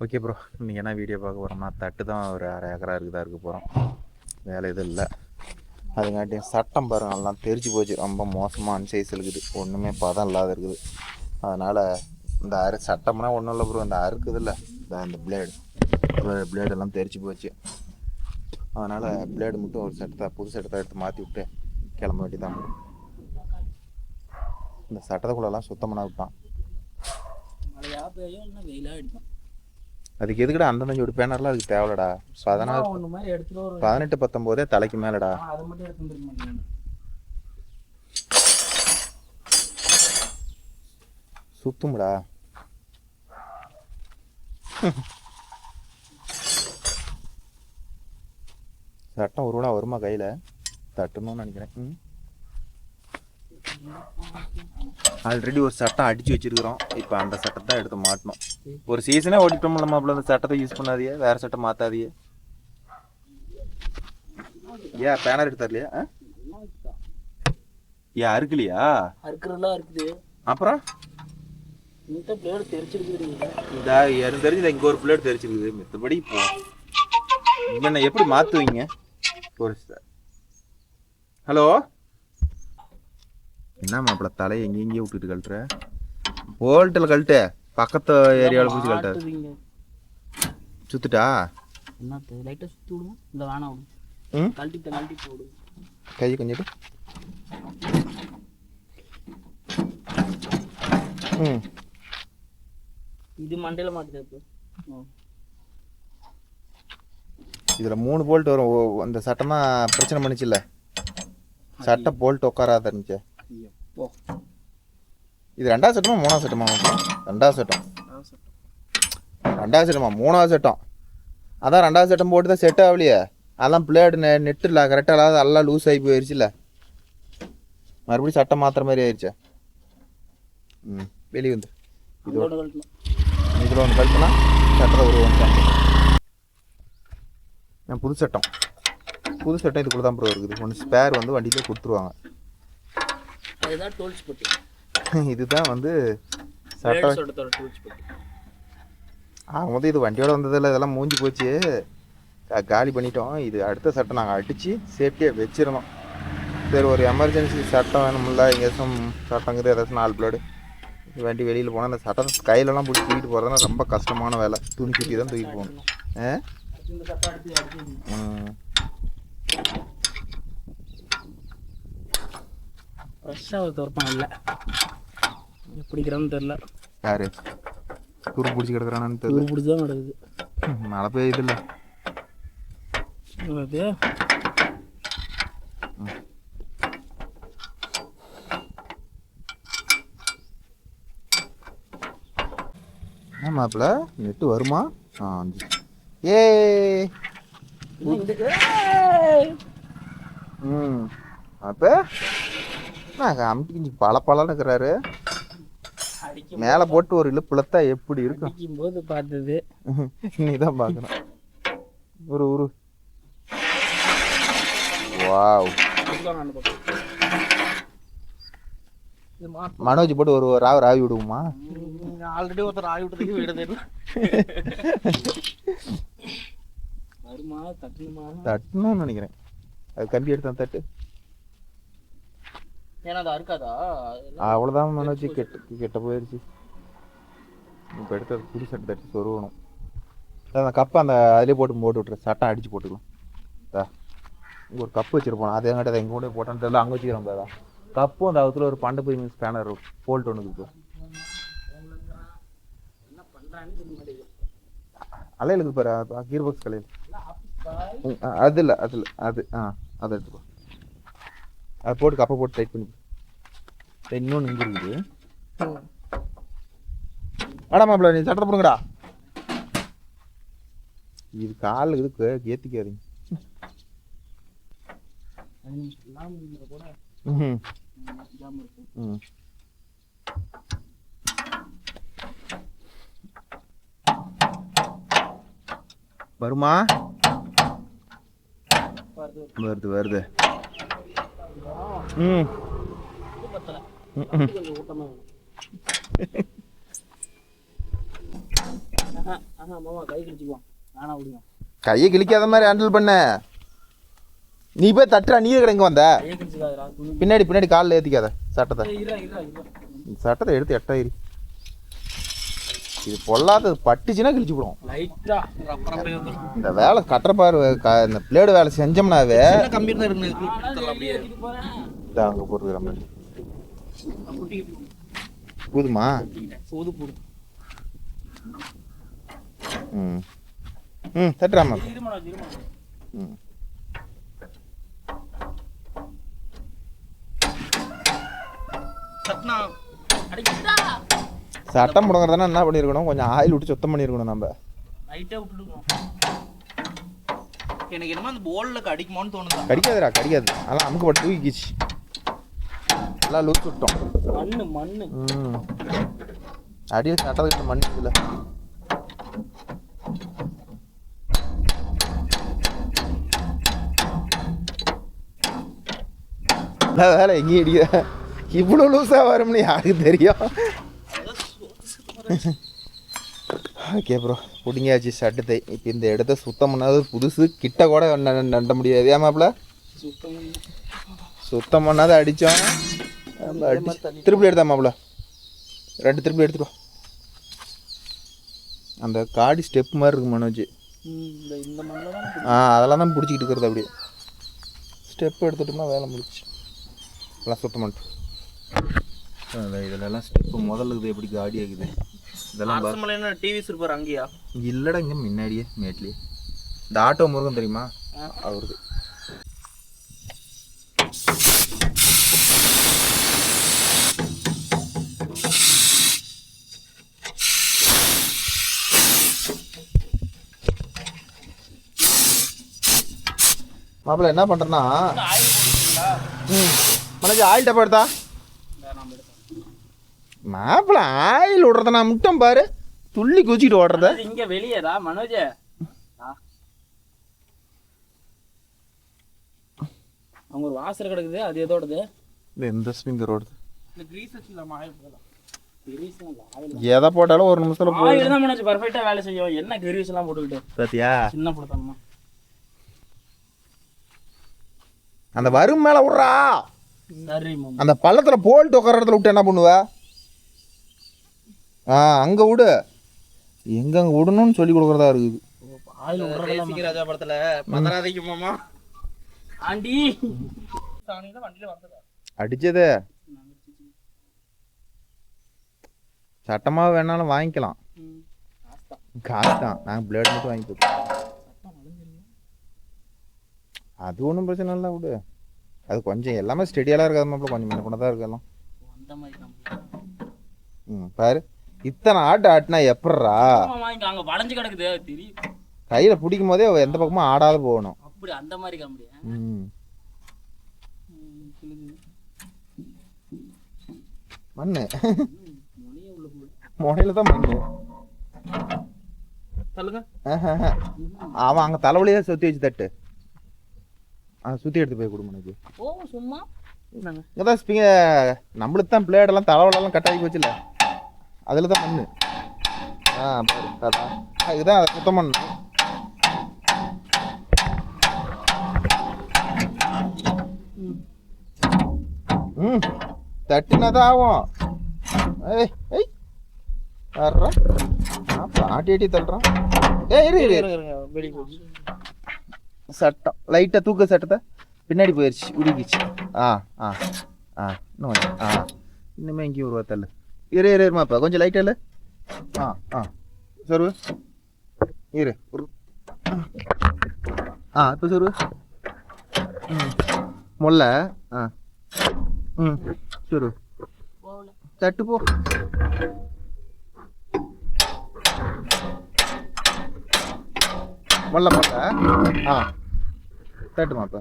Okay bro, இன்றைக்கி என்ன video பார்க்க போகிறோம்னா தட்டு தான் ஒரு 1/2 ஏக்கரா இருக்க போகிறோம். வேலை எதுவும் இல்லை. அதுங்காட்டியும் சட்டம் பாருங்கள் நல்லா தெரிச்சு போச்சு. ரொம்ப மோசமாக அன்சைஸ் இருக்குது, ஒன்றுமே பதம் இல்லாத இருக்குது. அதனால் இந்த சட்டம்னா ஒன்றும் இல்லை ப்ரோ, இந்த அறுக்குது இல்லை இந்த பிளேடெல்லாம் தெரிச்சு போச்சு. அதனால் பிளேடு மட்டும் ஒரு புது சட்டத்தை எடுத்து மாற்றி விட்டு கிளம்ப வேண்டியதான். இந்த சட்டத்துக்குள்ளெல்லாம் சுத்தம் பண்ண விட்டான். அதுக்கு எதுக்குடா அந்த ஜோடி பேனர்லாம் அதுக்கு தேவைலடா. 18 19 தலைக்கு மேலடா. சுத்தும்டா. சட்டம் ஒரு ரூபா வருமா கையில் தட்டணும்னு நினைக்கிறேன். ஆல்ரெடி ஒரு சட்டம் அடித்து வச்சிருக்கிறோம். இப்போ அந்த சட்டத்தை எடுத்து மாட்டணும். ஒரு சீசனே ஓடிட்டோம்ல மாப்பிள்ள, அந்த சட்டத்தை யூஸ் பண்ணாதியே, வேறு சட்டம் மாற்றாதியே. ஏன் பேனர் எடுத்து தரலையா? ஏன் அறுக்கலையா? அறுக்கிறதெல்லாம் இருக்குது. அப்புறம் இந்த பிளேடு தெரிச்சிருக்குது. இந்த எனக்கு தெரிஞ்சு இங்கே ஒரு பிளேடு தெரிச்சிருக்குது. மற்றபடி இப்போ என்ன எப்படி மாற்றுவீங்க? ஒரு ஹலோ, என்ன மாப்பிள்ள தலையை எங்கேயும் விட்டுட்டு கழட்டுற? போல்ட்டில் கழட்டு, பக்கத்து ஏரியாவில் பிடிச்சி கழட்டாது. சுத்துட்டா என்ன லைட்டாக சுற்றி விடுவோம். இந்த வேணாம் விடும். கழட்டி போடு. கையை கொஞ்சம் இது மண்டையில் மாட்டுது. இதில் 3 போல்ட் வரும். அந்த சட்டமாக பிரச்சனை பண்ணிச்சுல்ல, சட்டை போல்ட் உட்காராத இருந்துச்சு. இது 2வது சட்டமா 3வது சட்டமா? 2வது சட்டம். 2வது சட்டமா 3வது சட்டம்? அதான் 2வது சட்டம் போட்டு தான் செட் ஆகலையே. அதான் பிளேடு நெட்டு இல்லை கரெக்டாக இல்லாத, எல்லாம் லூஸ் ஆகி போயிடுச்சுல்ல. மறுபடியும் சட்டம் மாத்திர மாதிரி ஆயிடுச்சு. வெளியே வந்து இதில் ஒன்று கழிச்சுனா சட்டத்தை ஒரு ஒன்று புது சட்டம் இதுக்குள்ள தான் ப்ரோ இருக்குது. ஒன்று ஸ்பேர் வந்து வண்டியிலே கொடுத்துருவாங்க. இதுதான் வந்து சட்டம். இது வண்டியோட வந்ததில்ல, இதெல்லாம் மூஞ்சி போச்சு, காலி பண்ணிட்டோம். இது அடுத்த சட்டம் நாங்கள் அடித்து சேஃப்டியாக வச்சிருந்தோம். சரி, ஒரு எமர்ஜென்சி சட்டம் வேணும்ல, எங்கேயாச்சும் சட்டங்கிறது ஏதாச்சும் 4 பிளேடு வண்டி வெளியில் போனால் அந்த சட்டத்தை கையிலலாம் பிடிச்சி தூக்கிட்டு போகிறதுனா ரொம்ப கஷ்டமான வேலை. துணி சுற்றி தான் தூக்கிட்டு போகணும். பிடிக்கிறான்னு தெரியல. யாரு துரு பிடிச்சி கிடக்குறானு தெரியல. பிடிச்சதான் கிடக்குது. மழை பெய்யுது இல்லை. என்ன மாப்பிள்ள நெட்டு வருமா? ஏ அப்போ நான் அமுட்டி பழப்பழன்னு இருக்கிறாரு. மேலே போட்டு ஒரு இழுப்புலத்தா எப்படி இருக்கும் போது பார்த்தது. நீ தான் பார்க்கணும். ஒரு வாவ். மனோஜ் போட்டு ஒரு ராவி விடுவோமா? ஆல்ரெடி ஒருத்தர் ராவி விட்டதுக்கு விடுறது. தட்டணும்னு நினைக்கிறேன். அது கம்பி எடுத்தான் தட்டு. அவ்வளோதான் மனோஜ், கெட்ட போயிடுச்சு. இப்போ எடுத்து புது சட்டை தட்டி சொருவணும். அந்த கப்பை அந்த அதிலே போட்டு விட்டுரு, சட்டம் அடித்து போட்டுக்கலாம். இங்கே ஒரு கப்பு வச்சுருப்போம், அதே எங்கிட்ட அதை எங்கே கூட போட்டான்னு தெரியல, அங்கே வச்சுக்கிறோம். தான் கப்பும் அந்த அவத்துல ஒரு பண்டு போய் ஸ்பேனர் போல்ட் ஒன்று இருக்குது. அலையில் இருக்குது பாரு, கீர் பாக்ஸ் கலையில். அது இல்லை அது அதை எடுத்துக்கோ. அதை போட்டு கப்பை போட்டு டைட் பண்ணி. இன்னொன்று இங்கே இருக்குது. ஆடா மாப்பிள்ள, நீ சட்டத்தை போடுங்கடா. இது காலில் இதுக்கு ஏற்றிக்காதீங்க. வருமா? வருது. மாமா கை கிழிச்சுக்குவான் வேணா விடுங்க கையை கிழிக்காத மாதிரி ஹேண்டில் பண்ண. நீ போய் தட்டுறா, நீயே கிடங்க வந்த கையை கிழிச்சுக்காதரா பின்னாடி பின்னாடி காலில் ஏற்றிக்காத சட்டத்தை. இருடா சட்டத்தை எடுத்து எட்டாயிரி. இது பொல்லாத பட்டுச்சுன்னா கிழிச்சு போடும். லைட்டா ரப்பர் அப்படியே வந்துரும். இந்த வேலை கட்டுறப்பாரு இந்த பிளேடு வேலை செஞ்சோம்னாவே கம்பி தான் இருக்கு அப்படியே இதான் அங்கே போடுறது நம்ம போதுமா. சோது போடு. ம் ம் தட்டுறாமா. ம் சட்னா அடிக்குதா சட்டம் முடங்குறதுனா என்ன பண்ணியிருக்கணும், கொஞ்சம் ஆயில் விட்டு சுத்தம் பண்ணியிருக்கணும். நம்ம லைட்டாக விட்டுருக்கோம். எனக்கு என்னமோ அந்த போலில் கடிக்குமோன்னு தோணுதா. கடிக்காதுடா கடிக்காது. அதெல்லாம் அமுக்கு பட்டு தூக்கிச்சு எல்லாம் லூஸ் விட்டோம். மண்ணு ம் அடியில் சட்டத்துக்கிட்ட மண் இதில் வேலை எங்கேயும் அடிக்க இவ்வளோ லூஸாக வரும்னு யாருக்கு தெரியும். ஓகே ப்ரோ பிடிங்காச்சு சட்டத்தை. இப்போ இந்த இடத்த சுத்தம் பண்ணாது புதுசு கிட்ட கூட நண்ட முடியாது. ஏமாப்பில் சுத்தம் பண்ணாத அடித்தோம். திருப்பி எடுத்தா மாப்பிள்ள 2 திருப்பி எடுத்துருவா. அந்த காடி ஸ்டெப் மாதிரி இருக்கு மனோஜ். அதெல்லாம் தான் பிடிச்சிக்கிட்டு இருக்கிறது. அப்படியே ஸ்டெப் எடுத்துட்டோம்னா வேலை முடிச்சு எல்லாம் சுத்தம் பண்ணிட்டு. இதிலெல்லாம் ஸ்டெப்பு முதல்ல இருக்குது. எப்படி காடி ஆகுது இதெல்லாம். டிவி சூப்பர் அங்கேயா இல்லைடா இங்கே முன்னாடியே மேட்லேயே. இந்த ஆட்டோ முருகன் தெரியுமா அவருக்கு. மாப்பிள்ள என்ன பண்ணுறேன்னா மனோஜ் ஆயில் டப்பா எடுத்தா. மாப்பிள்ள ஆயில் விடுறத நான் முட்டம் பாரு துள்ளி குச்சிக்கிட்டு ஓடுறத. இங்க வெளியேடா மனோஜ். அவங்க ஒரு வாசல் கிடக்குது. அது எதோடது? எந்த ஸ்பிங்கர் ஓடுது? இந்த கிரீஸ் இல்லாம ஆயில் போடலாம். கிரீஸ் இல்ல எதை போட்டாலும் ஒரு நிமிஷத்துல போய் ஆயில் தான் மனோஜ் பர்ஃபெக்ட்டா வேலை செய்யும். என்ன கிரீஸ் எல்லாம் போட்டுக்கிட்டு பாத்தியா சின்ன போடுதாமா. அந்த வரும் மேல விட்றா. சரி மாமா. அந்த பள்ளத்துல போல்ட்டு உட்கார இடத்துல விட்டு என்ன பண்ணுவ? அங்க விடு. எங்க விடணும்னு சொல்லி கொடுக்கறதா இருக்குது. ஆயில் விடுறதெல்லாம் ராஜா படத்துல பதறாதீங்க மாமா. ஆண்டி சாணில வண்டில வந்ததா அடிச்சதே சட்டமா வேணாலும் வாங்கிக்கலாம். காசு தான். நாங்கள் பிளேட் மட்டும் வாங்கிப்போம். அது ஒன்றும் பிரச்சனை இல்லை விடு. அது கொஞ்சம் எல்லாமே ஸ்டெடியெல்லாம் இருக்காது மாப்பிள்ள. கொஞ்சம் முன்ன தான் இருக்கலாம். பாரு இத்தனை ஆட்டு ஆட்டினா எப்பட்றா அங்க வளைஞ்சு கிடக்குது தெரியும். கையில பிடிக்கும் போதே எந்த பக்கமும் ஆடாத போகணும். அப்படி அந்த மாதிரி காமெடி. மண்ணு முனையில தான் மண்ணு. அவன் அங்க தலைவலியா சுத்தி வச்சு தட்டு சுத்தி எடுத்து போய் கொடுமனுக்கு. ஓ சும்மா இங்கதான் நம்மளுக்கு தான் பிளேடெல்லாம் தலைவலெல்லாம் கட்டாக்கி வச்சுல அதில் தான் மண்ணு. இதுதான் அதை சுத்தம் பண்ணு. தட்டினாதான் ஆகும். ஏய் ஏய் ஆட்டி ஆட்டி தள்ளுறான். சட்டம் லைட்டாக தூக்க சட்டத்தை பின்னாடி போயிடுச்சு உடுக்கிச்சு. இன்னும் இன்னுமே எங்கேயும் ஒரு தள்ளு. இருமாப்பா கொஞ்சம் லைட்டாக இல்லை. சொருவு இரு. இப்போ சொருவு. முல்ல சொருவு தட்டு போ. முல்ல போட்ட தட்டுமாப்பா.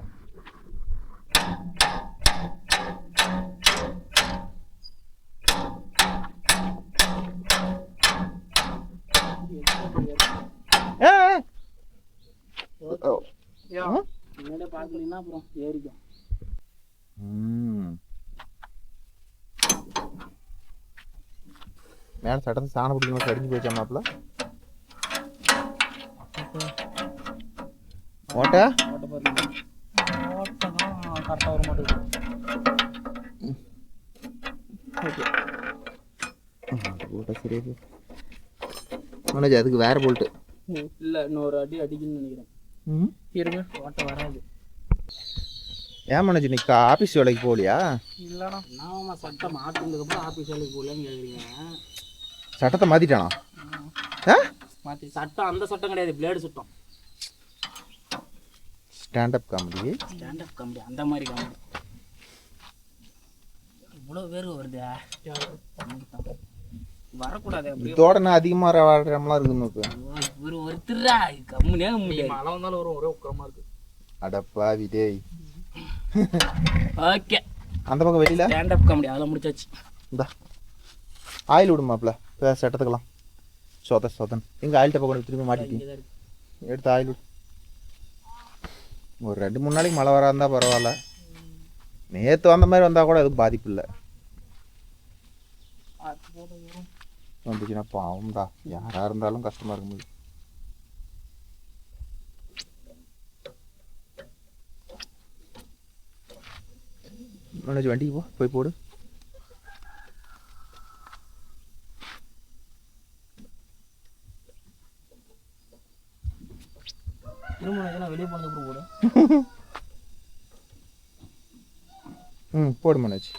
மேலே சட்டத்தை சாணம் பிடிக்கணும் கடிஞ்சு போயிச்சா மாப்பிள்ள. ஓட்டை ஓட்ட பாருங்க, ஓட்டை தான் கரெக்டாக வர மாட்டேங்குது. ஓகே ஓட்டை சரியா மனோஜ், அதுக்கு வேற போல்ட்டு இல்லை, இன்னொரு அடி அடிக்குன்னு நினைக்கிறேன். இருங்க, ஓட்ட வராது. ஏன் மனோஜ் இன்னைக்கு ஆஃபீஸ் வேலைக்கு போகலையா? இல்லைண்ணா, நான் சட்டை மாற்றினதுக்கப்புறம் ஆஃபீஸ் வேலைக்கு போகலன்னு கேட்குறீங்க. சட்டத்தை மாற்றிட்டானா? மாற்றி சட்டம் அந்த சட்டம் கிடையாது, பிளேடு சட்டம். Stand up comedy. ஸ்டாண்டப் காமெடி அந்த மாதிரி காமெடி. இவ்வளோ பேர் வருது, வரக்கூடாது. இதோட நான் அதிகமாக வாடுறமெல்லாம் இருக்குன்னு ஒரு ஒருத்தரா கம்முனே முடியாது. மழை வந்தாலும் வரும், ஒரே உக்கரமா இருக்கு. அடப்பா விடேய். ஓகே, அந்த பக்கம் வெளியில ஸ்டாண்டப் காமெடி அதெல்லாம் முடிச்சாச்சு. இந்தா ஆயில் விடுமாப்ல சட்டத்துக்கலாம். சொதன் எங்கள் ஆயில் டப்பா கொண்டு திரும்பி மாட்டிட்டீங்க. எடுத்து ஆயில் விடு. ஒரு 2-3 நாளைக்கு மழை வரா இருந்தால் பரவாயில்ல. நேற்று வந்த மாதிரி வந்தால் கூட எதுவும் பாதிப்பு இல்லை. வந்துச்சுன்னா பாவம்டா, யாராக இருந்தாலும் கஷ்டமாக இருக்கும். மனோஜ் வண்டிக்கு போய் போடு. வெளியே போனது போடு. போடு மனோஜ்.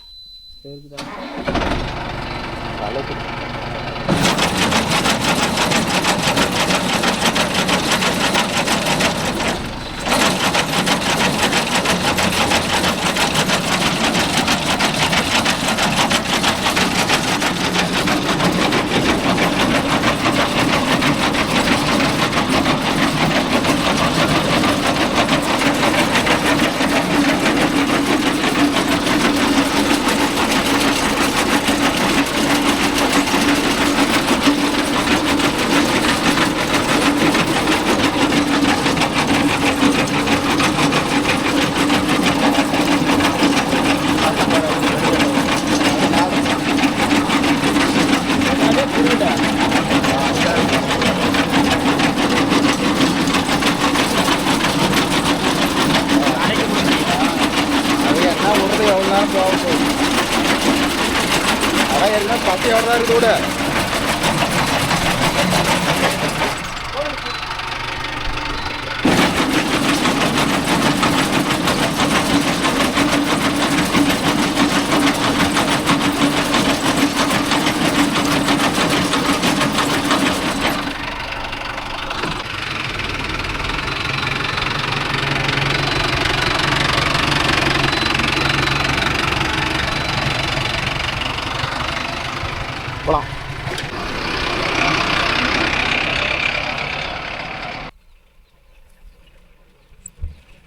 அதான் ஏற்கனவே பச்சையோட தான் இருக்குது கூட. போலாம்.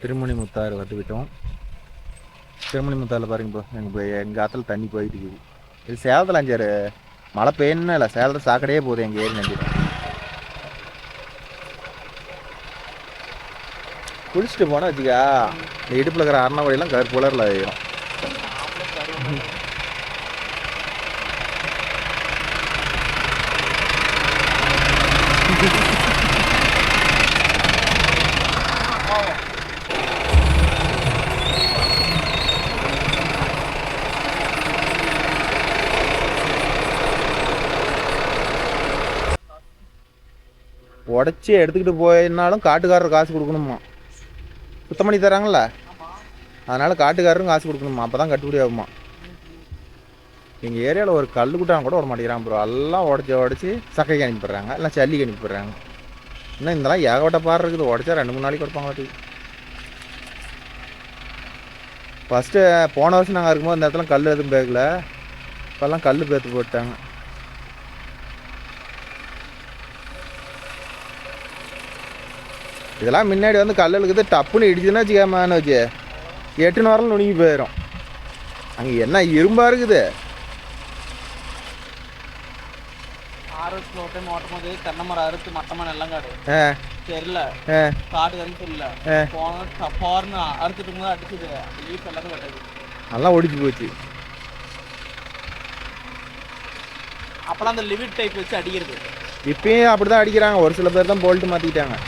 திருமணி முத்தாறு வந்து விட்டோம். திருமணி முத்தாரில் பாருங்க, எங்கள் ஆற்றுல தண்ணி போயிட்டு இருக்குது. இது சேலத்தில் 5 மழை பெய்யணும் இல்லை, சேலத்தில் சாக்கடையே போகுது எங்கள் ஏரி நம்பி. குளிச்சுட்டு போனால் வச்சுக்கா, இந்த இடுப்பில் இருக்கிற அரணவழியெல்லாம் கருப்பு கலரில் ஆகிடும். உடச்சி எடுத்துக்கிட்டு போயினாலும் காட்டுக்காரர் காசு கொடுக்கணுமா? சுத்தம் பண்ணி தராங்கல்ல, அதனால் காட்டுக்காரரும் காசு கொடுக்கணுமா, அப்போ தான் கட்டுப்படி ஆகுமா. எங்கள் ஏரியாவில் ஒரு கல் குட்டான் கூட விட மாட்டேங்கிறான் ப்ரோ. எல்லாம் உடச்சி சக்கைக்கு அனுப்பிடுறாங்க, இல்லை சல்லிக்கு அனுப்பிடுறாங்க. இன்னும் இதெல்லாம் ஏகப்பட்ட பாரு இருக்குது. உடச்சா 2-3 நாளைக்கு கொடுப்பாங்க. ஃபஸ்ட்டு போன வருஷம் நாங்கள் இருக்கும்போது இந்த இடத்துல கல் எதுவும் பேக்கல, இப்போல்லாம் கல் பேத்து போட்டாங்க. இதெல்லாம் முன்னாடி வந்து கல் இருக்குது, டப்புன்னு இடிச்சுன்னா வச்சுக்காமனு வச்சு 8 நேரம் நுணுங்கி போயிடும். அங்கே என்ன இரும்பா இருக்குது. ஓட்டும்போது தென்னை மரம் அறுத்து மட்டமான எல்லாம் காடு தெரியல, காடு வந்து தெரியல, போன அறுத்துட்டு போது அடிச்சுது, லீஃப் எல்லாமே கட்டாது, நல்லா ஒடிச்சு போச்சு. அப்பெல்லாம் அந்த லிமிட் டைப் வச்சு அடிக்கிறது. இப்பயும் அப்படிதான் அடிக்கிறாங்க. ஒரு சில பேர் தான் போல்ட்டு மாற்றிக்கிட்டாங்க.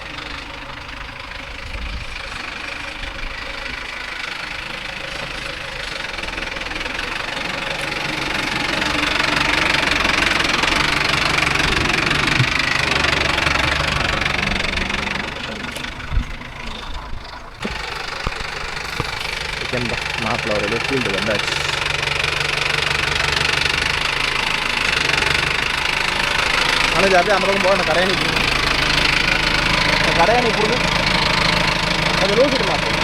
ஓகேன்பா, மாப்பிள்ள ஒரு ஃபீல்டு வந்தாச்சு. ஆனால் அப்படியே அந்த பக்கம் போக அந்த கடையாணி கொடுங்க, கடையாணி கொடுங்க, அதை லூசிட்டு மாப்பிள்ள.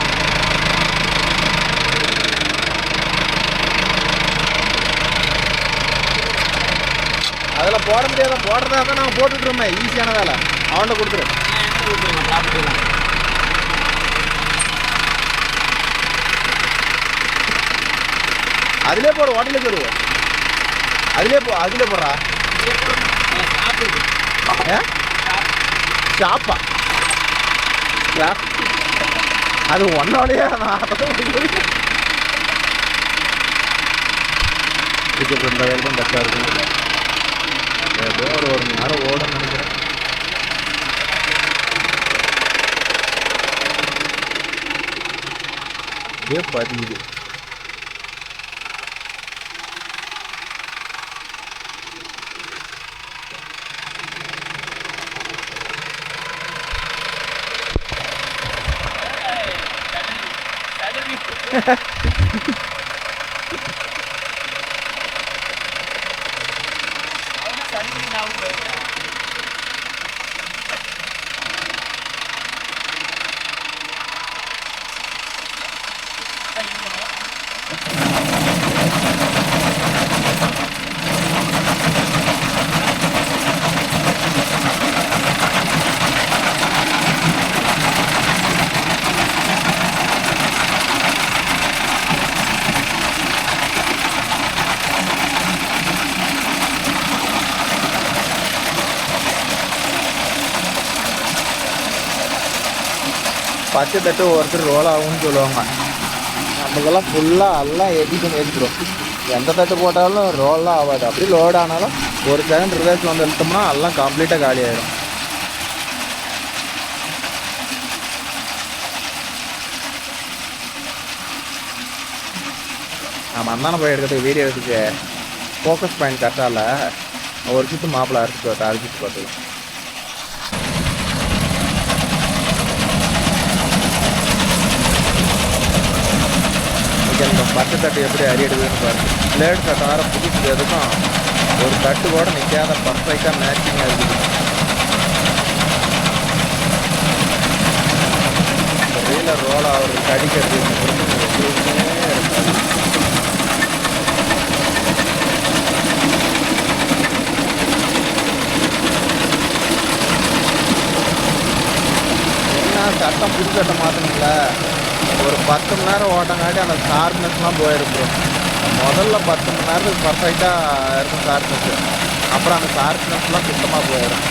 அதில் போட முடியாத, போடுறதா தான் நாங்கள் போட்டுட்ருமே, ஈஸியான வேலை. அவன்கிட்ட கொடுத்துரு. அதிலே போடு, ஹோட்டலே போடு, அதிலே போடுறா. ஷாப்பா அது ஒன்னோடையே இதுக்கு இந்த வேலை தான் பெஸ்ட்டாக இருக்கும். ஏதோ ஒரு 1 மணி நேரம் ஓடும் நினைக்கிறேன். இதே பதியுது. பச்சை தட்டு ஒருத்தர் ரோல் ஆகும்னு சொல்லுவாங்க. நம்மளுக்கெல்லாம் ஃபுல்லாக எல்லாம் ஏற்றிடும். எந்த தட்டு போட்டாலும் ரோல்லாம் ஆகாது. அப்படி லோட் ஆனாலும் ஒரு செகண்ட் ரிவர்ஸில் வந்து எடுத்தோம்னா எல்லாம் கம்ப்ளீட்டாக காலி ஆகிடும். நம்ம அந்தான போய் எடுக்கிறதுக்கு வீடியோ எடுத்துக்கு ஃபோக்கஸ் பாயிண்ட் கரெக்டாக இல்லை. ஒரு சுற்று மாப்பிள்ளை அரைச்சிட்டு பார்த்துக்கலாம். பச்சை தட்டு எப்படி அரி எடுக்குதுன்னு பாருங்க. பிளேடு தட்டு வர புதுசு எதுக்கும் ஒரு தட்டு கூட நிற்காத பர்ஃபெக்டாக மேட்சிங்காக இருக்குது. இந்த ரீலர் ரோல் ஆகுறது கடிக்கிறது எதுவுமே இருக்காது. என்ன சட்டம் புது சட்டம் மாற்றணும்ல, ஒரு 10 மணி நேரம் ஓட்டங்காட்டி அந்த ஷார்ப்னஸ்லாம் போயிருக்கும். முதல்ல 10 மணி நேரத்துக்கு பர்ஃபெக்டாக இருக்கும் ஷார்ப்னஸ்ஸு. அப்புறம் அந்த ஷார்ப்னஸ்லாம் சுத்தமாக போயிடும்.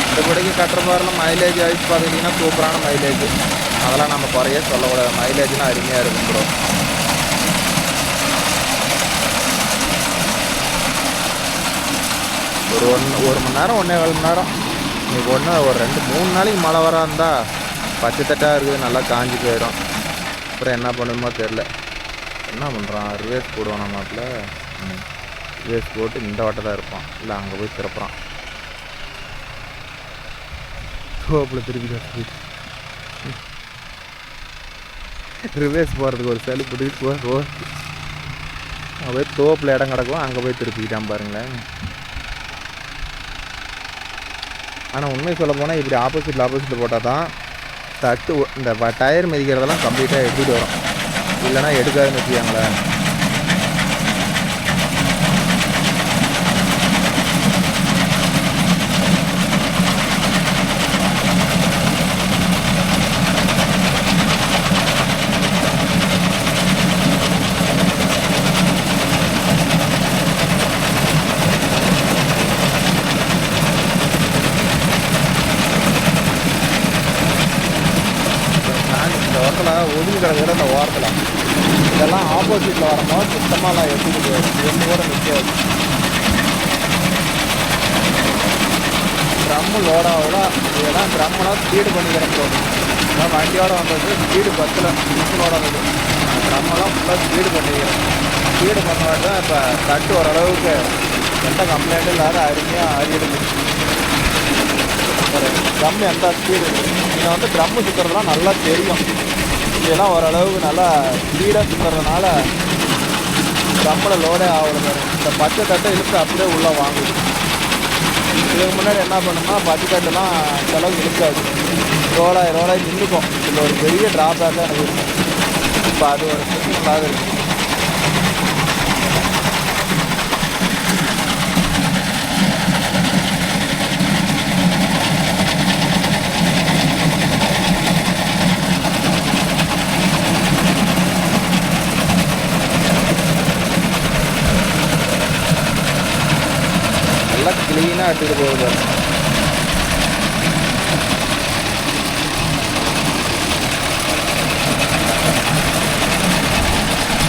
இந்த குடைக்கு கட்டுற பாரில் மைலேஜ் வைஸ் பார்த்துக்கிட்டிங்கன்னா சூப்பரான மைலேஜ். அதெல்லாம் நம்ம குறையே சொல்லக்கூடாது. மைலேஜ்லாம் அருமையாக இருக்கும் ப்ரோ. ஒரு மணி நேரம் 1.25 மணி நேரம். இன்றைக்கி ஒரு 2-3 நாளைக்கு மழை வரா இருந்தால் பச்சை தட்டாக இருக்குது, நல்லா காஞ்சி போயிடும். அப்புறம் என்ன பண்ணணுமோ தெரில. என்ன பண்ணுறான், ரிவேஸ் போடுவான் நம்மாட்டில். ரிவேஸ் போட்டு இந்த வாட்டை தான் இருப்பான், இல்லை அங்கே போய் திறப்புறான். தோப்பில் திருப்பி ரிவேஸ் போகிறதுக்கு ஒரு செலவு பிடிச்சி போய் தோப்பில் இடம் கிடக்கும், அங்கே போய் திருப்பிக்கிட்டான் பாருங்களேன். ஆனால் உண்மை சொல்ல போனால் இப்படி ஆப்போசிட்டில் போட்டால் தான் தட்டு இந்த டயர் மிதிக்கிறதெல்லாம் கம்ப்ளீட்டாக எடுத்துகிட்டு வரும். இல்லைனா எடுக்காதுன்னு வச்சுக்காங்களேன். ஒதுங்கி கிடக்கிற அந்த ஓரத்தில் இதெல்லாம் ஆப்போசிட்டில் வரும்போது சுத்தமாகலாம் எடுத்துக்கிட்டு போயிடும். எந்த கூட நிற்காது. ட்ரம்மு லோடாவோட இதெல்லாம் ட்ரம்மெல்லாம் ஸ்பீடு பண்ணிக்கிறேன் போதும். ஆனால் வண்டியோட வந்தது ஸ்பீடு 10 மிஷினோட வந்தது. ட்ரம்மெல்லாம் ஃபுல்லாக ஸ்பீடு பண்ணிக்கிறேன். ஸ்பீடு பண்ணவாட்டி தான் இப்போ தட்டு ஓரளவுக்கு எந்த கம்ப்ளைண்ட்டும் இல்லாத அருமையாக ஆறிடுது. ட்ரம் எந்த ஸ்பீடு நீங்கள் வந்து ட்ரம்மு சுற்றுறதுலாம் நல்லா தெரியும். இதெல்லாம் ஓரளவுக்கு நல்லா ஸ்பீடாக சுற்றுறதுனால கம்பளை லோடே ஆகல. இந்த பச்சை தட்டை இழுத்து அப்படியே உள்ளே வாங்குது. இதுக்கு முன்னாடி என்ன பண்ணோம்னா பச்சை தட்டுலாம் செலவு இழுக்காது, ரோலாய் நின்றுக்கும். இதில் ஒரு பெரிய ட்ராபேக்காக எனக்கு இருக்கும். இப்போ அது ஒரு பிரச்சனையாக இருக்குது. நல்லா க்ளீனாக எடுத்துகிட்டு போகுது.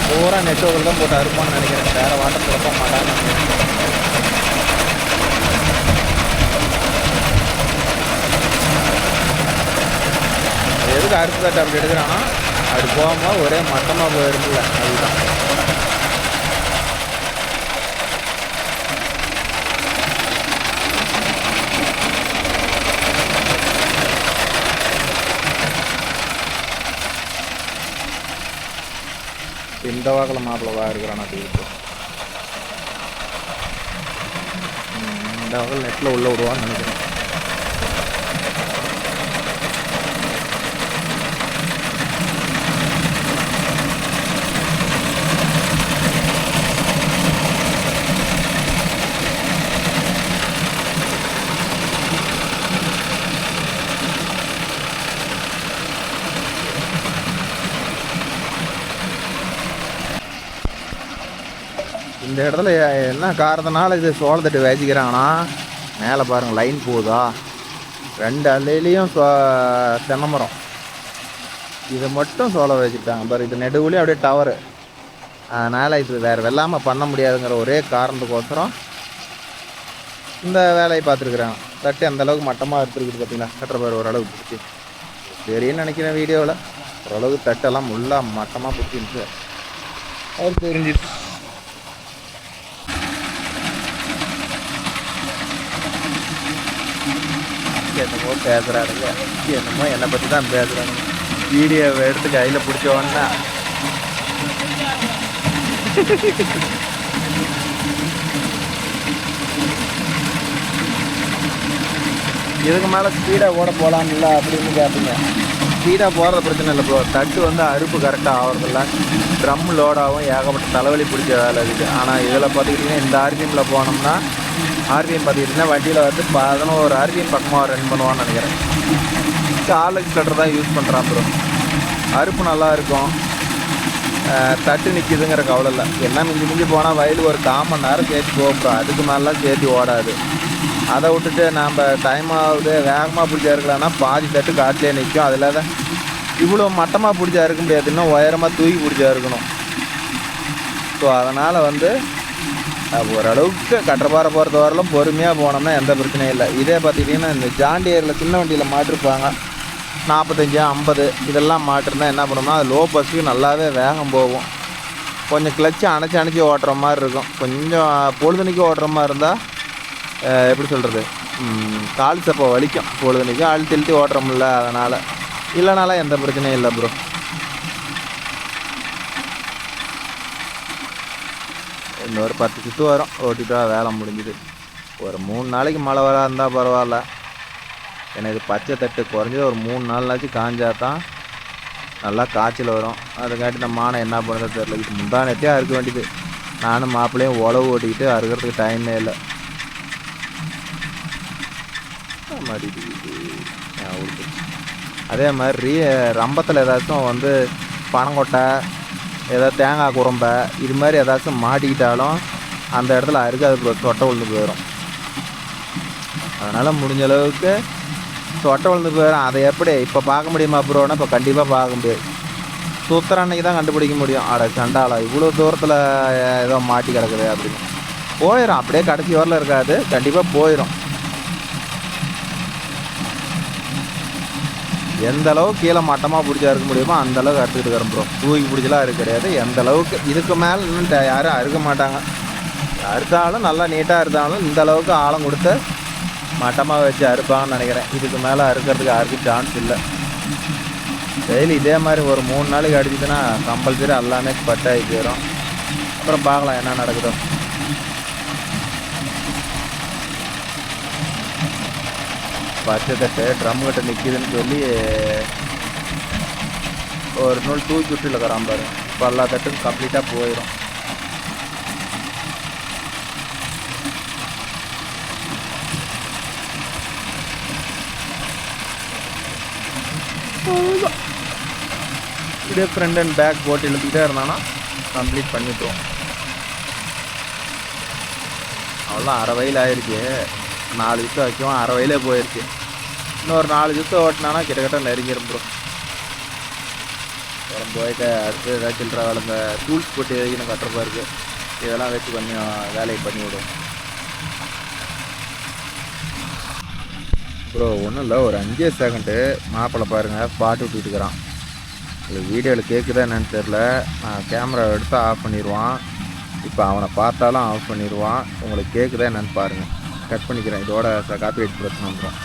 பூரா நெட்வொர்க்கில் தான் போட்டு அறுப்பான்னு நினைக்கிறேன். வேறு வாட்டர் திறப்ப மாட்டான்னு நினைக்கிறேன். எதுக்கு அறுப்பு தட்டை அப்படி எடுக்கிறான்னா அப்படி போகும்போது ஒரே மட்டமாக போயிருக்குல்ல, அதுதான். இந்த வாக்கில் மாப்பிள்ளவா இருக்கிறான். அது இந்த வாக்கில் நெட்டில் உள்ளே விடுவான்னு நினைக்கிறேன். இந்த இடத்துல என்ன காரணத்தினால இது சோளத்தட்டு வேச்சிக்கிறாங்கன்னா, மேலே பாருங்கள் லைன் போகுதா, 2 அல்லையிலையும் தென்னை மரம். இதை மட்டும் சோளம் வச்சுக்கிட்டாங்க பாரு. இது நெடுவுலேயும் அப்படியே டவரு. அதனால் இது வேறு வெள்ளாமல் பண்ண முடியாதுங்கிற ஒரே காரணத்துக்கோசரம் இந்த வேலையை பார்த்துருக்குறாங்க. தட்டு அந்தளவுக்கு மட்டமாக எடுத்துருக்குது பார்த்தீங்களா. கட்டுற பேர் ஓரளவுக்கு பிடிச்சி சரின்னு நினைக்கிறேன். வீடியோவில் ஓரளவுக்கு தட்டெல்லாம் முள்ளாக மட்டமாக பிடிச்சிருந்துச்சு. அது தெரிஞ்சிடுச்சு. என்னமோ பேசுகிறாருங்க, என்னமோ என்னை பற்றி தான் பேசுகிறாங்க. வீடியோவை எடுத்து கையில் பிடிச்சோன்னா இதுக்கு மேலே ஸ்பீடாக ஓட போகலாம்ல அப்படின்னு கேட்பீங்க. ஸ்பீடாக போகிறது பிரச்சனை இல்லை ப்ரோ. தட்டு வந்து அறுப்பு கரெக்டாக ஆகிறதில்ல, ட்ரம் லோடாகவும் ஏகப்பட்ட தலைவலி பிடிச்ச வேலை இருக்குது. ஆனால் இதில் பார்த்துக்கிட்டிங்கன்னா இந்த ஆர்பிஎம்மில் போனோம்னா, ஆர்பிஎம் பார்த்துக்கிட்டிங்கன்னா வண்டியில் வந்து 11 ஆர்பிஎம் பக்கமாக ரன் பண்ணுவான்னு நினைக்கிறேன். காலேஜ் கட்டர் தான் யூஸ் பண்ணுறான் ப்ரோ. அறுப்பு நல்லா இருக்கும், தட்டு நிற்கிதுங்கிற கவலை இல்லை. என்ன மிஞ்சி போனால் வயலுக்கு ஒரு 1/4 மணி நேரம் சேர்த்து போகிறோம். அதுக்கு மேலாம் சேர்த்து ஓடாது. அதை விட்டுட்டு நாம் டைம் ஆகுது வேகமாக பிடிச்சா இருக்கலாம்னா பாதி தட்டு காட்டிலே நிற்கும். அதில் தான் இவ்வளோ மட்டமாக பிடிச்சா இருக்க முடியாது, இன்னும் உயரமாக தூக்கி பிடிச்சா இருக்கணும். ஸோ அதனால் வந்து ஓரளவுக்கு கட்டப்பாறை பொறுத்த வரலும் பொறுமையாக போனோம்னா எந்த பிரச்சனையும் இல்லை. இதே பார்த்துக்கிட்டிங்கன்னா இந்த ஜாண்டியரில் சின்ன வண்டியில் மாட்டிருப்பாங்க 45, 50 இதெல்லாம் மாட்டிருந்தால் என்ன பண்ணோம்னா அது லோ பஸ்ஸுக்கு நல்லாவே வேகம் போகும். கொஞ்சம் கிளச்சு அணைச்சி ஓட்டுற மாதிரி இருக்கும். கொஞ்சம் பொழுதுனிக்கு ஓட்டுற மாதிரி இருந்தால் எப்படி சொல்கிறது, கால் சப்பை வலிக்கும். பொழுதுனிக்கு அழுத்தி ஓட்டுறோம்ல, அதனால். இல்லைனாலும் எந்த பிரச்சனையும் இல்லை ப்ரோ. இன்னொரு 10 சுற்று வரும், ஓட்டிட்டா வேலை முடிஞ்சுது. ஒரு 3 நாளைக்கு மழை வரா இருந்தால் பரவாயில்ல. எனக்கு பச்சை தட்டு குறைஞ்சது ஒரு 3 நாள்னாச்சும் காஞ்சா தான் நல்லா காய்ச்சல் வரும். அதுக்காட்டி நம்ம மானை என்ன பண்ணுறது தெரியல. இது முந்தானத்தையும் அறுக்க வேண்டியது. நானும் மாப்பிள்ளையும் உழவு ஓட்டிக்கிட்டு அறுக்கிறதுக்கு டைமே இல்லை. அதே மாதிரி ரம்பத்தில் ஏதாச்சும் வந்து பனங்கொட்டை, ஏதாவது தேங்காய் குரம்பை இது மாதிரி ஏதாச்சும் மாட்டிக்கிட்டாலும் அந்த இடத்துல அறுக்காது, சொட்டை விழுந்து போயிடும். அதனால் முடிஞ்ச அளவுக்கு சொட்டை விழுந்து போயிடும். அதை எப்படி இப்போ பார்க்க முடியுமா ப்ரோன்னா இப்போ கண்டிப்பாக பார்க்க முடியாது. சுற்றுற அன்னைக்கு தான் கண்டுபிடிக்க முடியும். சண்டாளா இவ்வளோ தூரத்தில் ஏதோ மாட்டி கிடக்குது அப்படின்னு போயிடும். அப்படியே கடைசி வரல இருக்காது, கண்டிப்பாக போயிடும். எந்த அளவுக்கு கீழே மட்டமாக பிடிச்சா இருக்க முடியுமோ அந்தளவுக்கு அறுத்துக்கிட்டு இருக்கிறோம் ப்ரோ. தூக்கி பிடிச்சலாம் இருக்க கிடையாது. எந்த அளவுக்கு இதுக்கு மேலே இன்னும் யாரும் அறுக்க மாட்டாங்க. அறுத்தாலும் நல்லா நீட்டாக இருந்தாலும் இந்த அளவுக்கு ஆழம் கொடுத்து மட்டமாக வச்சு அறுப்பாங்கன்னு நினைக்கிறேன். இதுக்கு மேலே அறுக்கிறதுக்கு யாருக்கும் சான்ஸ் இல்லை. டெய்லி இதே மாதிரி ஒரு 3 நாளைக்கு அடிச்சுதுன்னா கம்பல்சரி எல்லாமே ஸ்பட் ஆகி போயிடும். அப்புறம் பார்க்கலாம் என்ன நடக்குதோ. பச்சை தட்டு ட்ரம் கிட்ட நிற்கிதுன்னு சொல்லி ஒரு நூல் தூக்கி விட்டு இருக்கிறான் பாரு. இப்போ எல்லா தட்டும் கம்ப்ளீட்டாக போயிடும். இப்படியே ஃப்ரண்ட் அண்ட் பேக் போட்டு இழுத்துக்கிட்டே இருந்தானா கம்ப்ளீட் பண்ணிவிட்டுருவோம். அவ்வளோதான். அரை வயல் ஆயிடுச்சு. 4 ஜிப்ஸை வைக்கும், அரை வயலே போயிடுச்சு. இன்னொரு 4 ஜிப்ஸை ஓட்டினானா கிட்டத்தட்ட நெருங்கிடும் ப்ரோ. அப்புறம் போயிட்டு அடுத்து ஏதாச்சும் சில்லற வேலை இந்த டூல்ஸ் போட்டு எதுக்குன்னு கட்டுறப்பா இருக்குது. இதெல்லாம் வச்சு கொஞ்சம் வேலையை பண்ணி விடும் ப்ரோ. ஒன்றும் இல்லை, ஒரு 5 செகண்டு மாப்பிள்ளை பாருங்கள் பாட்டு விட்டுட்டு இருக்கிறான். உங்களுக்கு வீடியோவில் கேட்குதா என்னன்னு தெரில. நான் கேமரா எடுத்து ஆஃப் பண்ணிடுவான். இப்போ அவனை பார்த்தாலும் ஆஃப் பண்ணிடுவான். உங்களுக்கு கேட்குதா என்னன்னு பாருங்கள். கட் பண்ணிக்கிறேன். இதோட காப்பி ரைட் பிரச்சனை வந்துடும்.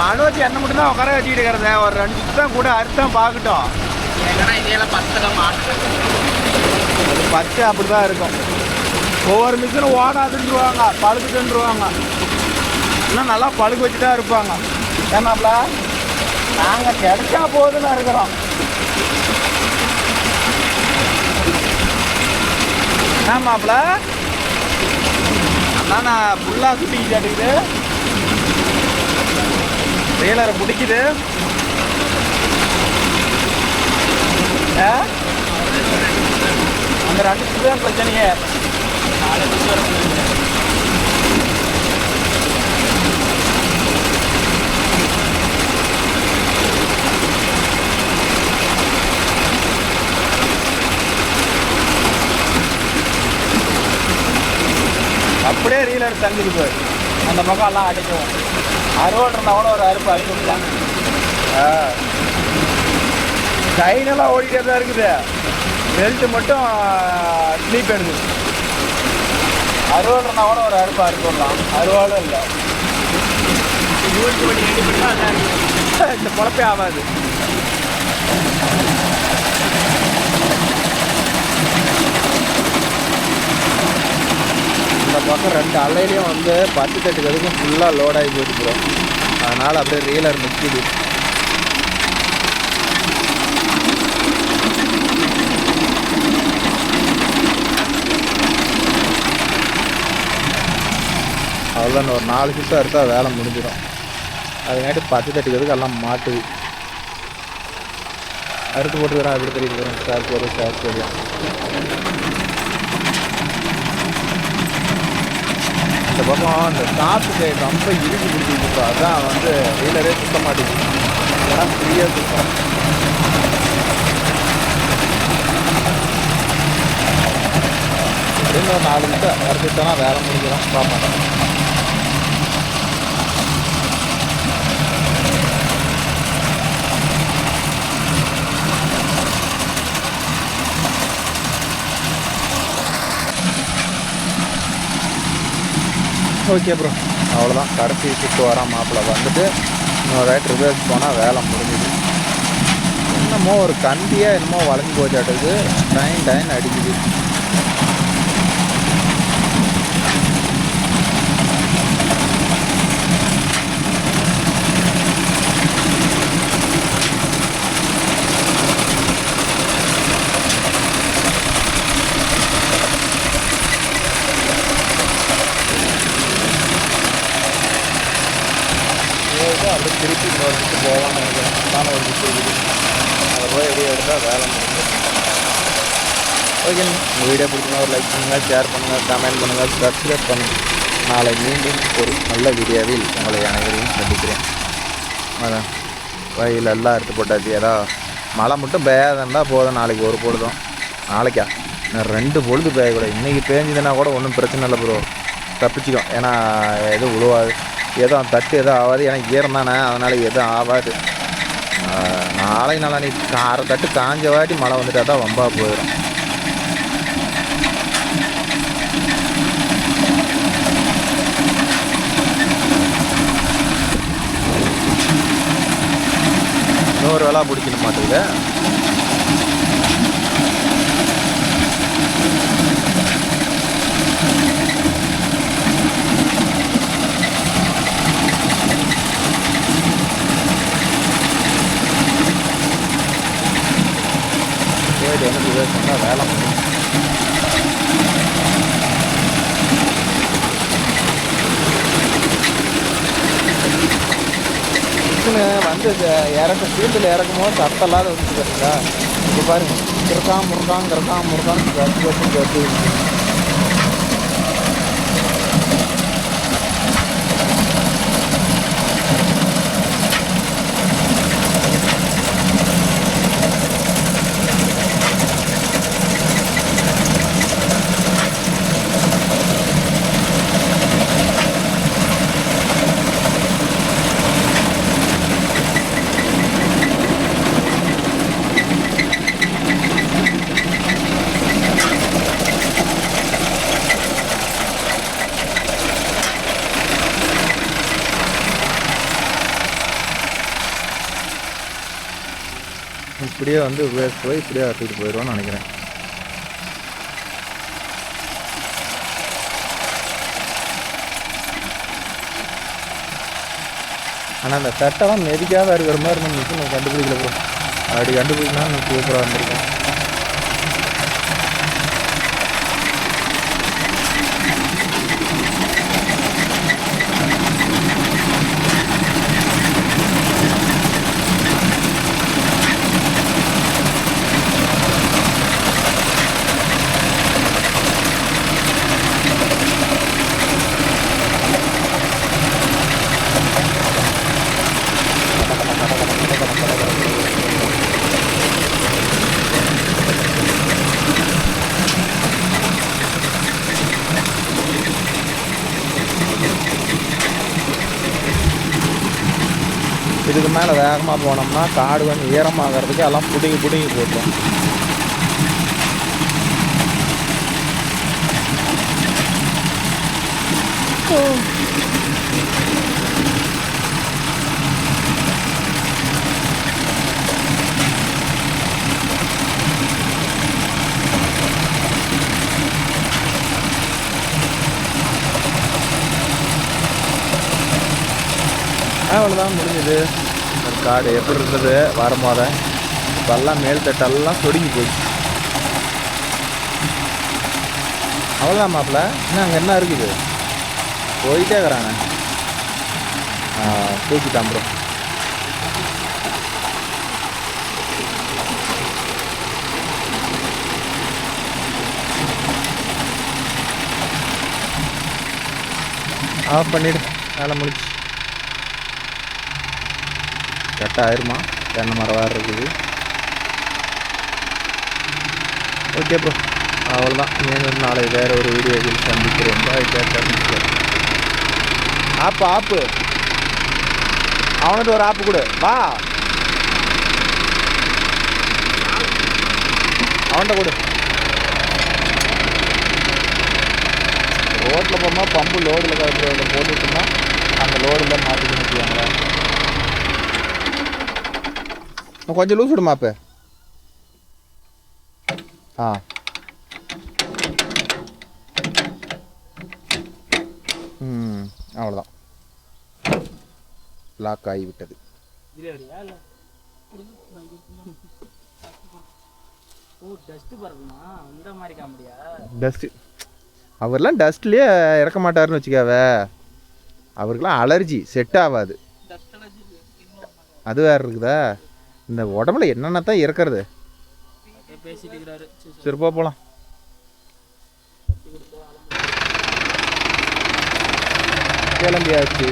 மனோஜ் என்ன மட்டும் தான் உட்கார வச்சுக்கிட்டு இருக்கிறேன். ஒரு 2 நிமிஷம் கூட அர்த்தம் பார்க்கட்டும். ஏன்னா இதெல்லாம் 10 மாட்டேன். 10 அப்படி தான் இருக்கும். ஒவ்வொரு மிஷினும் ஓடாதுன்றுவாங்க, பழுதுன்றுவாங்க. இன்னும் நல்லா பழுகு வச்சு தான் இருப்பாங்க. ஏன்னாப்ல நாங்கள் கிடைச்சா போதுன்னு இருக்கிறோம். ஆமாப்ல அதான் நான் ஃபுல்லாக சுட்டிக்கிட்டு கேட்டுக்குது. ரியலரை பிடிக்குது. அந்த 2 நிமிஷம் தான் பிரச்சனையே. அப்படியே ரீலர் தங்குது போய் அந்த பக்கம் எல்லாம் அடிக்கும். அறுவடை இருந்தால் ஒரு அறுப்பு அழிச்சுக்கலாம். டைனெல்லாம் ஓடிட்டே தான் இருக்குது. பெல்ட்டு மட்டும் ஸ்லீப் எடுக்குது. அறுவடை இருந்தால் ஒரு அறுப்பு அறுத்துடலாம். அறுவாடும் இல்லை. இந்த பொழப்பே ஆகாது. இந்த பக்கம் 2 அலையிலையும் வந்து 10 தட்டுக்கிறதுக்கும் ஃபுல்லாக லோடாகி போயிட்டு போகிறோம். அதனால் அப்படியே ரீலர் நிற்கிது. அவ்வளோதான். ஒரு 4 ஷிஃப்ட் எடுத்தால் வேலை முடிஞ்சிடும். அதுங்காட்டி 10 தட்டுக்கிறதுக்கு எல்லாம் மாட்டுது. அறுத்து போட்டுக்கிறோம். அப்படி தெரியுது. ஸ்டார்ட் போடுவோம். இந்த பக்கம் இந்த காற்றுக்கு ரொம்ப இறுக்கி பிடிச்சிருக்கு. அதுதான் வந்து ரீலரே சுத்த மாட்டேங்குது. ஏன்னா ஃப்ரீயாக சுத்தம். அப்படின்னு ஒரு 4 நிமிஷம் அறுத்துட்டோன்னா வேலை முடிஞ்சிடும். பார்ப்போம். ஓகே ப்ரோ, அவ்வளோதான். கடைசி ஷிஃப்ட் வரான் மாப்பிள்ளை வந்துட்டு இன்னொரு ரைட் ரிவர்ஸ் போனால் வேலை முடிஞ்சுது. என்னமோ ஒரு கம்பியாக என்னமோ வளைஞ்சு போச்சாட்டுது. டைன் அடிக்குது. அப்படியே திருப்பி இன்னொரு கிட்டு போகலான்னு நினைக்கிறேன். நானும் ஒரு கிட்டு இருக்குது. அதை போய் ரெடியாக எடுத்தால் வேலை முடியும். ஓகே, இந்த வீடியோ பிடிச்சிங்கன்னா ஒரு லைக் பண்ணுங்கள், ஷேர் பண்ணுங்கள், கமெண்ட் பண்ணுங்கள், சப்ஸ்கிரைப் பண்ணுங்கள். நாளை மீண்டும் ஒரு நல்ல வீடியோவில் உங்களை அனைவரையும் சந்திக்கிறேன். அதான் வயல் எல்லாம் எடுத்து போட்டாச்சு. ஏதோ மழை மட்டும் பெய்யாதண்டா போதும். நாளைக்கு ஒரு பொழுதும், நாளைக்கா நான் 2 பொழுது பெய்யக்கூடாது. இன்றைக்கி பேஞ்சுதுன்னா கூட ஒன்றும் பிரச்சனை இல்லை ப்ரோ, தப்பிச்சிக்கும். ஏன்னா எதுவும் உழுவாது, எதுவும் தட்டு எதுவும் ஆகாது. ஏன்னா ஈரம் தானே, அதனால் எதுவும் ஆகாது. நாளைக்கு நாளைக்கு அரை தட்டு காஞ்ச வாட்டி மழை வந்துட்டா தான் வம்பா போயிடும். இன்னொரு வேலை பிடிக்கணும் மாட்டேங்குது. சொன்னால் வேலை வந்து ஃபீல்டில் இறக்கும் போது சத்தல்லாத வந்து பாருங்களா. இப்போ பாருங்க, முருகான் கத்து. இப்படியே வந்து போய் இப்படியே அறுத்துட்டு போயிடுவோன்னு நினைக்கிறேன். ஆனால் அந்த சட்டெல்லாம் நெருக்காத இருக்கிற மாதிரி நம்ம மிஷின் கண்டுபிடிக்கல ப்ரோ. அப்படி கண்டுபிடிக்கனா நம்ம சூப்பராக இருந்திருக்கோம். இதுக்கு மேலே வேகமாக போனோம்னா காடு கொஞ்சம் ஈரமாகிறதுக்கு எல்லாம் பிடுங்கி போட்டோம். அவ்வளோதான் முடிஞ்சது. காடு எப்படி இருந்தது வரும்போத இப்போல்லாம் மேல் தட்டெல்லாம் சொடுங்கி போயிடுச்சு. அவ்வளோதான் மாப்பிள்ள. இன்னும் அங்கே என்ன இருக்குது, போயிட்டே இருக்கிறானே. தூக்கிட்டான் ப்ரோ. ஆஃப் பண்ணிவிடு, வேலை முடிச்சு. கரெக்டாக ஆயிருமா, தென்னை மரம் வேறு இருக்குது. ஓகே ப்ரோ, அவ்வளோதான். மீண்டும் நாளை வேறு ஒரு வீடியோவில் சந்திக்கிறேன். ஆப்பு அவனுக்கு ஒரு ஆப்பு கொடு, வா அவன்கிட்ட கொடு. ரோட்டில் போகும்போது பம்பு லோடில் போட்டுட்டோம்னா அந்த லோடில் மாற்றிக்க முடியாங்களா. கொஞ்சம் லூஸ் விடுமா இப்போ. அவ்வளோதான், லாக் ஆகிவிட்டது. டஸ்ட்டு அவர்லாம் டஸ்ட்லேயே இறக்க மாட்டாருன்னு வச்சுக்காவ. அவருக்கெல்லாம் அலர்ஜி, செட் ஆகாது. அது வேறு இருக்குதா, இந்த உடம்புல என்னென்ன தான் இறக்கிறது. சரிப்பா போகலாம். கிளம்பியாச்சு.